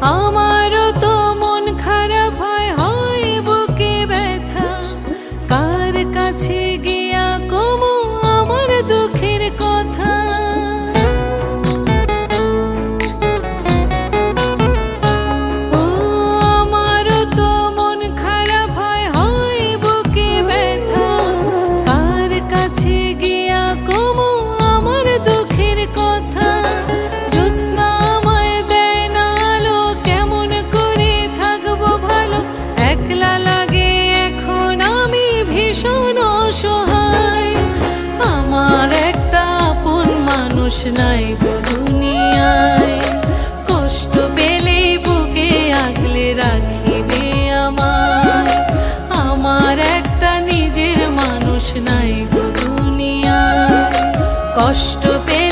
আমারও তো মন খারাপ হয়, হয় বুকে ব্যথা। কার কাছে গিয়া কমু আমার দুঃখের কথা? ও আমারও তো মন খারাপ হয়, হয় বুকে ব্যথা। কার কাছে গিয়া কমু আমার দুঃখের কথা? জ্যোৎস্না আমায় দেয় না আলো, কেমন করে থাকবো ভালো? একলা লাগে এখন, আমি ভীষণ অসহায়। আমার একটা আপন মানুষ নাই গো দুনিয়ায়, কষ্ট পেলেই বুকে আগলে রাখিবে আমায়। আমার একটা নিজের মানুষ নাই গো দুনিয়ায়, কষ্ট পেলে